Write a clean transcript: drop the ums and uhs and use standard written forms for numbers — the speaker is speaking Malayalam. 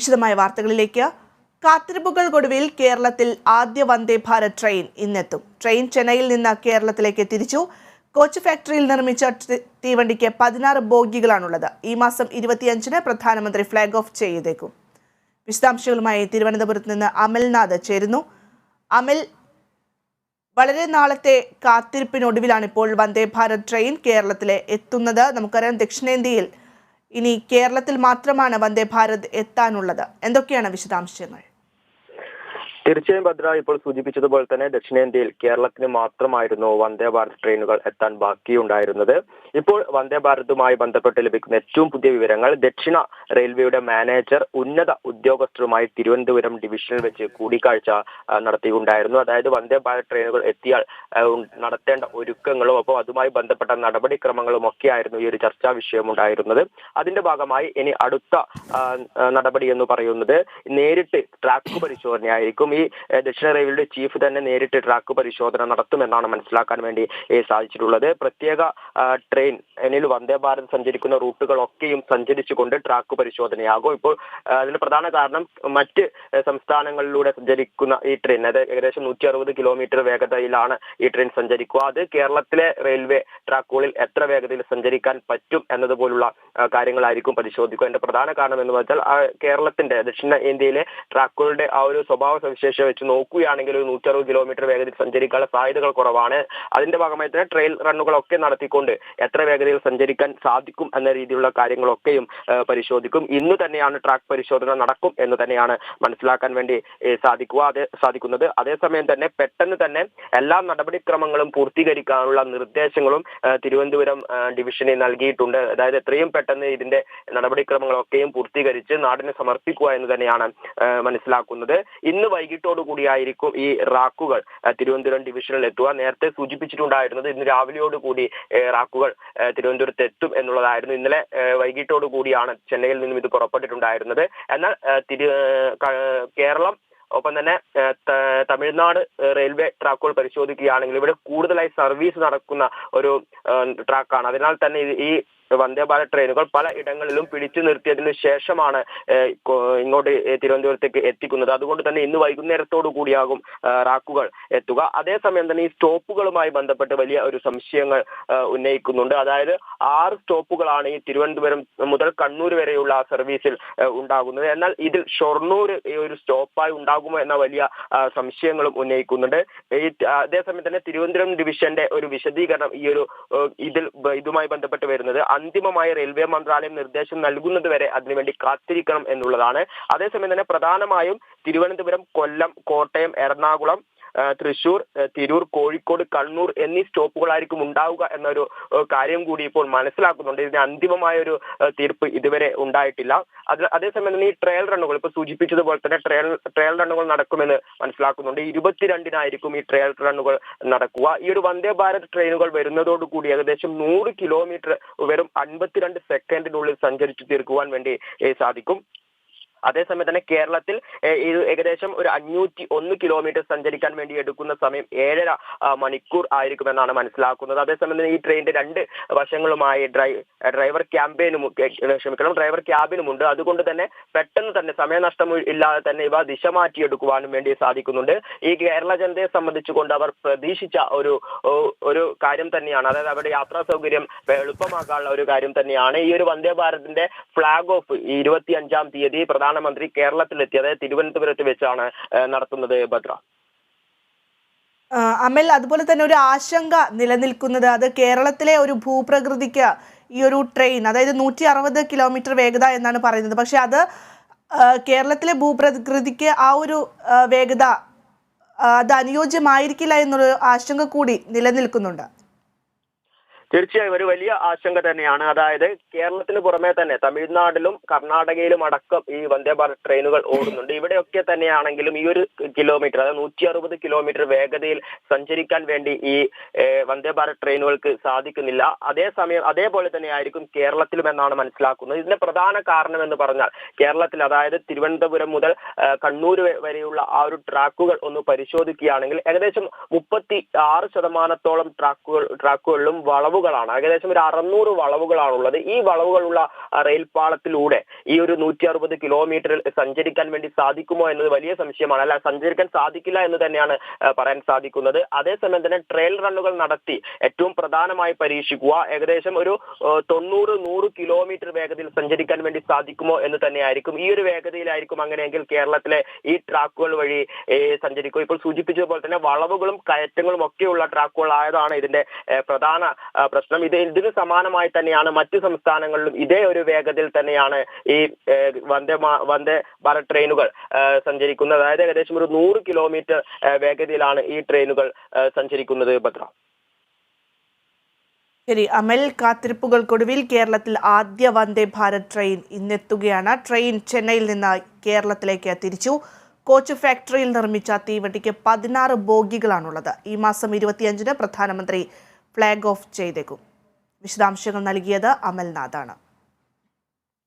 വിശദമായ വാർത്തകളിലേക്ക്. കാത്തിരിപ്പുകൾക്കൊടുവിൽ കേരളത്തിൽ ആദ്യ വന്ദേ ഭാരത് ട്രെയിൻ ഇന്നെത്തും. ട്രെയിൻ ചെന്നൈയിൽ നിന്ന് കേരളത്തിലേക്ക് തിരിച്ചു. കോച്ച് ഫാക്ടറിയിൽ നിർമ്മിച്ച തീവണ്ടിക്ക് 16 ബോഗികളാണുള്ളത്. ഈ മാസം 25-ന് പ്രധാനമന്ത്രി ഫ്ലാഗ് ഓഫ് ചെയ്തേക്കും. വിശദാംശങ്ങളുമായി തിരുവനന്തപുരത്ത് നിന്ന് അമൽനാഥ് ചേരുന്നു. അമൽ, വളരെ നാളത്തെ കാത്തിരിപ്പിനൊടുവിലാണ് ഇപ്പോൾ വന്ദേ ഭാരത് ട്രെയിൻ കേരളത്തിലെ എത്തുന്നത്. നമുക്കറിയാം, ദക്ഷിണേന്ത്യയിൽ ഇനി കേരളത്തിൽ മാത്രമാണ് വന്ദേ ഭാരത് എത്താനുള്ളത്. എന്തൊക്കെയാണ് വിശദാംശങ്ങൾ? തീർച്ചയായും ഭദ്ര, ഇപ്പോൾ സൂചിപ്പിച്ചതുപോലെ തന്നെ ദക്ഷിണേന്ത്യയിൽ കേരളത്തിന് മാത്രമായിരുന്നു വന്ദേ ഭാരത് ട്രെയിനുകൾ എത്താൻ ബാക്കിയുണ്ടായിരുന്നത്. ഇപ്പോൾ വന്ദേ ഭാരതുമായി ബന്ധപ്പെട്ട് ലഭിക്കുന്ന ഏറ്റവും പുതിയ വിവരങ്ങൾ, ദക്ഷിണ റെയിൽവേയുടെ മാനേജർ ഉന്നത ഉദ്യോഗസ്ഥരുമായി തിരുവനന്തപുരം ഡിവിഷനിൽ വെച്ച് കൂടിക്കാഴ്ച നടത്തിയിട്ടുണ്ടായിരുന്നു. അതായത് വന്ദേ ഭാരത് ട്രെയിനുകൾ എത്തിയാൽ നടത്തേണ്ട ഒരുക്കങ്ങളും ഒപ്പം അതുമായി ബന്ധപ്പെട്ട നടപടിക്രമങ്ങളും ഒക്കെയായിരുന്നു ഈ ഒരു ചർച്ചാ വിഷയമുണ്ടായിരുന്നത്. അതിന്റെ ഭാഗമായി ഇനി അടുത്ത നടപടി എന്ന് പറയുന്നത് നേരിട്ട് ട്രാക്ക് പരിശോധനയായിരിക്കും. ഈ ദക്ഷിണ റെയിൽവേയുടെ ചീഫ് തന്നെ നേരിട്ട് ട്രാക്ക് പരിശോധന നടത്തുമെന്നാണ് മനസ്സിലാക്കാൻ വേണ്ടി സാധിച്ചിട്ടുള്ളത്. പ്രത്യേക ട്രെയിനിൽ വന്ദേ ഭാരത് സഞ്ചരിക്കുന്ന റൂട്ടുകളൊക്കെയും സഞ്ചരിച്ചുകൊണ്ട് ട്രാക്ക് പരിശോധനയാകും. ഇപ്പോൾ അതിന് പ്രധാന കാരണം, മറ്റ് സംസ്ഥാനങ്ങളിലൂടെ സഞ്ചരിക്കുന്ന ഈ ട്രെയിൻ, അത് ഏകദേശം 160 കിലോമീറ്റർ വേഗതയിലാണ് ഈ ട്രെയിൻ സഞ്ചരിക്കുക. അത് കേരളത്തിലെ റെയിൽവേ ട്രാക്കുകളിൽ എത്ര വേഗതയിൽ സഞ്ചരിക്കാൻ പറ്റും എന്നതുപോലുള്ള കാര്യങ്ങളായിരിക്കും പരിശോധിക്കുക. അതിന്റെ പ്രധാന കാരണം എന്ന് വെച്ചാൽ കേരളത്തിന്റെ ദക്ഷിണ ഇന്ത്യയിലെ ട്രാക്കുകളുടെ ആ ഒരു സ്വഭാവ സവിശേഷത വെച്ച് നോക്കുകയാണെങ്കിൽ ഒരു 160 കിലോമീറ്റർ വേഗതയിൽ സഞ്ചരിക്കാനുള്ള സാധ്യതകൾ കുറവാണ്. അതിന്റെ ഭാഗമായി തന്നെ ട്രെയിൽ റണ്ണുകളൊക്കെ നടത്തിക്കൊണ്ട് എത്ര വേഗതയിൽ സഞ്ചരിക്കാൻ സാധിക്കും എന്ന രീതിയിലുള്ള കാര്യങ്ങളൊക്കെയും പരിശോധിക്കും. ഇന്ന് തന്നെയാണ് ട്രാക്ക് പരിശോധന നടക്കും എന്ന് തന്നെയാണ് മനസ്സിലാക്കാൻ വേണ്ടി സാധിക്കുന്നത്. അതേസമയം തന്നെ പെട്ടെന്ന് തന്നെ എല്ലാ നടപടിക്രമങ്ങളും പൂർത്തീകരിക്കാനുള്ള നിർദ്ദേശങ്ങളും തിരുവനന്തപുരം ഡിവിഷനെ നൽകിയിട്ടുണ്ട്. അതായത് എത്രയും പെട്ടെന്ന് ഇതിന്റെ നടപടിക്രമങ്ങളൊക്കെയും പൂർത്തീകരിച്ച് നാടിന് സമർപ്പിക്കുക എന്ന് തന്നെയാണ് മനസ്സിലാക്കുന്നത്. ഇന്ന് വൈകിട്ടോടു കൂടിയായിരിക്കും ഈ റാക്കുകൾ തിരുവനന്തപുരം ഡിവിഷനിൽ എത്തുക. നേരത്തെ സൂചിപ്പിച്ചിട്ടുണ്ടായിരുന്നത് ഇന്ന് രാവിലെയോടുകൂടി റാക്കുകൾ തിരുവനന്തപുരത്ത് എത്തും എന്നുള്ളതായിരുന്നു. ഇന്നലെ വൈകിട്ടോടു കൂടിയാണ് ചെന്നൈയിൽ നിന്നും ഇത് പുറപ്പെട്ടിട്ടുണ്ടായിരുന്നത്. എന്നാൽ കേരളം ഒപ്പം തന്നെ തമിഴ്നാട് റെയിൽവേ ട്രാക്കുകൾ പരിശോധിക്കുകയാണെങ്കിൽ ഇവിടെ കൂടുതലായി സർവീസ് നടക്കുന്ന ഒരു ട്രാക്കാണ്. അതിനാൽ തന്നെ ഈ വന്ദേ ഭാരത് ട്രെയിനുകൾ പല ഇടങ്ങളിലും പിടിച്ചു നിർത്തിയതിനു ശേഷമാണ് ഇങ്ങോട്ട് തിരുവനന്തപുരത്തേക്ക് എത്തിക്കുന്നത്. അതുകൊണ്ട് തന്നെ ഇന്ന് വൈകുന്നേരത്തോടു കൂടിയാകും റാക്കുകൾ എത്തുക. അതേസമയം തന്നെ ഈ സ്റ്റോപ്പുകളുമായി ബന്ധപ്പെട്ട് വലിയ ഒരു സംശയങ്ങൾ ഉന്നയിക്കുന്നുണ്ട്. അതായത് 6 സ്റ്റോപ്പുകളാണ് ഈ തിരുവനന്തപുരം മുതൽ കണ്ണൂർ വരെയുള്ള സർവീസിൽ ഉണ്ടാകുന്നത്. എന്നാൽ ഇതിൽ ഷൊർണൂർ ഈ ഒരു സ്റ്റോപ്പായി ഉണ്ടാകുമോ എന്ന വലിയ സംശയങ്ങളും ഉന്നയിക്കുന്നുണ്ട്. അതേസമയം തന്നെ തിരുവനന്തപുരം ഡിവിഷന്റെ ഒരു വിശദീകരണം ഈ ഒരു ഇതുമായി ബന്ധപ്പെട്ട് വരുന്നത്, അന്തിമമായി റെയിൽവേ മന്ത്രാലയം നിർദ്ദേശം നൽകുന്നത് വരെ അതിനുവേണ്ടി കാത്തിരിക്കണം എന്നുള്ളതാണ്. അതേസമയം തന്നെ പ്രധാനമായും തിരുവനന്തപുരം, കൊല്ലം, കോട്ടയം, എറണാകുളം, തൃശൂർ, തിരൂർ, കോഴിക്കോട്, കണ്ണൂർ എന്നീ സ്റ്റോപ്പുകളായിരിക്കും ഉണ്ടാവുക എന്നൊരു കാര്യം കൂടി ഇപ്പോൾ മനസ്സിലാക്കുന്നുണ്ട്. ഇതിന് അന്തിമമായ ഒരു തീർപ്പ് ഇതുവരെ ഉണ്ടായിട്ടില്ല. അതേസമയം തന്നെ ഈ ട്രയൽ റണ്ണുകൾ ഇപ്പോൾ സൂചിപ്പിച്ചതുപോലെ തന്നെ ട്രയൽ റണ്ണുകൾ നടക്കുമെന്ന് മനസ്സിലാക്കുന്നുണ്ട്. 22-നായിരിക്കും ഈ ട്രയൽ റണ്ണുകൾ നടക്കുക. ഈ ഒരു വന്ദേ ഭാരത് ട്രെയിനുകൾ വരുന്നതോടുകൂടി ഏകദേശം 100 കിലോമീറ്റർ വെറും 52 സെക്കൻഡിനുള്ളിൽ സഞ്ചരിച്ചു തീർക്കുവാൻ വേണ്ടി സാധിക്കും. അതേസമയം തന്നെ കേരളത്തിൽ ഇത് ഏകദേശം ഒരു 501 കിലോമീറ്റർ സഞ്ചരിക്കാൻ വേണ്ടി എടുക്കുന്ന സമയം 7.5 മണിക്കൂർ ആയിരിക്കുമെന്നാണ് മനസ്സിലാക്കുന്നത്. അതേസമയം തന്നെ ഈ ട്രെയിനിന്റെ 2 വശങ്ങളുമായി ഡ്രൈവർ ക്യാബിനുമുണ്ട്. അതുകൊണ്ട് തന്നെ പെട്ടെന്ന് തന്നെ സമയനഷ്ടം ഇല്ലാതെ തന്നെ ഇവ ദിശ മാറ്റിയെടുക്കുവാനും വേണ്ടി സാധിക്കുന്നുണ്ട്. ഈ കേരള ജനതയെ സംബന്ധിച്ചുകൊണ്ട് അവർ പ്രതീക്ഷിച്ച ഒരു കാര്യം തന്നെയാണ്. അതായത് അവരുടെ യാത്രാ സൗകര്യം എളുപ്പമാക്കാനുള്ള ഒരു കാര്യം തന്നെയാണ് ഈ ഒരു വന്ദേ ഭാരതിന്റെ ഫ്ലാഗ് ഓഫ് 25-ാം തീയതി പ്രധാനമന്ത്രി കേരളത്തിലെത്തി, അതായത് തിരുവനന്തപുരത്ത് വെച്ചാണ് നടത്തുന്നത്. ഭദ്ര, അമൽ, അതുപോലെ തന്നെ ഒരു ആശങ്ക നിലനിൽക്കുന്നത്, അത് കേരളത്തിലെ ഒരു ഭൂപ്രകൃതിക്ക് ഈ ഒരു ട്രെയിൻ, അതായത് 160 കിലോമീറ്റർ വേഗത എന്നാണ് പറയുന്നത്. പക്ഷെ അത് കേരളത്തിലെ ഭൂപ്രകൃതിക്ക് ആ ഒരു വേഗത അത് അനുയോജ്യമായിരിക്കില്ല എന്നൊരു ആശങ്ക കൂടി നിലനിൽക്കുന്നുണ്ട്. തീർച്ചയായും ഒരു വലിയ ആശങ്ക തന്നെയാണ്. അതായത് കേരളത്തിന് പുറമെ തന്നെ തമിഴ്നാട്ടിലും കർണാടകയിലും അടക്കം ഈ വന്ദേ ഭാരത് ട്രെയിനുകൾ ഓടുന്നുണ്ട്. ഇവിടെയൊക്കെ തന്നെയാണെങ്കിലും ഈ ഒരു കിലോമീറ്റർ, അതായത് 160 കിലോമീറ്റർ വേഗതയിൽ സഞ്ചരിക്കാൻ വേണ്ടി ഈ വന്ദേ ഭാരത് ട്രെയിനുകൾക്ക് സാധിക്കുന്നില്ല. അതേപോലെ തന്നെ ആയിരിക്കും കേരളത്തിലും എന്നാണ് മനസ്സിലാക്കുന്നത്. ഇതിന്റെ പ്രധാന കാരണം എന്ന് പറഞ്ഞാൽ കേരളത്തിൽ, അതായത് തിരുവനന്തപുരം മുതൽ കണ്ണൂർ വരെയുള്ള ആ ഒരു ട്രാക്കുകൾ ഒന്ന് പരിശോധിക്കുകയാണെങ്കിൽ ഏകദേശം 36% ട്രാക്കുകളിലും വളവുകൾ വളവുകളാണ്. ഏകദേശം ഒരു 600 വളവുകളാണുള്ളത്. ഈ വളവുകളുള്ള റെയിൽപാളത്തിലൂടെ ഈ ഒരു 160 കിലോമീറ്ററിൽ സഞ്ചരിക്കാൻ വേണ്ടി സാധിക്കുമോ എന്നത് വലിയ സംശയമാണ്. അല്ല, സഞ്ചരിക്കാൻ സാധിക്കില്ല എന്ന് തന്നെയാണ് പറയാൻ സാധിക്കുന്നത്. അതേസമയം തന്നെ ട്രയൽ റണ്ണുകൾ നടത്തി ഏറ്റവും പ്രധാനമായി പരീക്ഷിക്കുക, ഏകദേശം ഒരു 90-100 കിലോമീറ്റർ വേഗതയിൽ സഞ്ചരിക്കാൻ വേണ്ടി സാധിക്കുമോ എന്ന് തന്നെയായിരിക്കും. ഈ ഒരു വേഗതയിലായിരിക്കും അങ്ങനെയെങ്കിൽ കേരളത്തിലെ ഈ ട്രാക്കുകൾ വഴി സഞ്ചരിക്കുക. ഇപ്പോൾ സൂചിപ്പിച്ചതുപോലെ തന്നെ വളവുകളും കയറ്റങ്ങളും ഒക്കെയുള്ള ട്രാക്കുകൾ ആയതാണ് ഇതിന്റെ പ്രധാന പ്രശ്നം. ഇതിന് സമാനമായി തന്നെയാണ് മറ്റു സംസ്ഥാനങ്ങളിലും ഇതേ ഒരു വേഗതയിൽ തന്നെയാണ് ഈ വന്ദേ ഭാരത് ട്രെയിനുകൾ സഞ്ചരിക്കുന്നത്. അതായത് ഏകദേശം ഒരു 100 കിലോമീറ്റർ വേഗതയിലാണ് ഈ ട്രെയിനുകൾ സഞ്ചരിക്കുന്നത്. ഭദ്ര. ശരി അമൽ, കാത്തിരിപ്പുകൾക്കൊടുവിൽ കേരളത്തിൽ ആദ്യ വന്ദേ ഭാരത് ട്രെയിൻ ഇന്നെത്തുകയാണ്. ട്രെയിൻ ചെന്നൈയിൽ നിന്ന് കേരളത്തിലേക്ക് തിരിച്ചു. കോച്ച് ഫാക്ടറിയിൽ നിർമ്മിച്ച തീവണ്ടിക്ക് 16 ബോഗികളാണുള്ളത്. ഈ മാസം 25-ന് പ്രധാനമന്ത്രി ഫ്ലാഗ് ഓഫ് ചെയ്തേക്കും. വിശദാംശങ്ങൾ നൽകിയത് അമൽനാഥാണ്.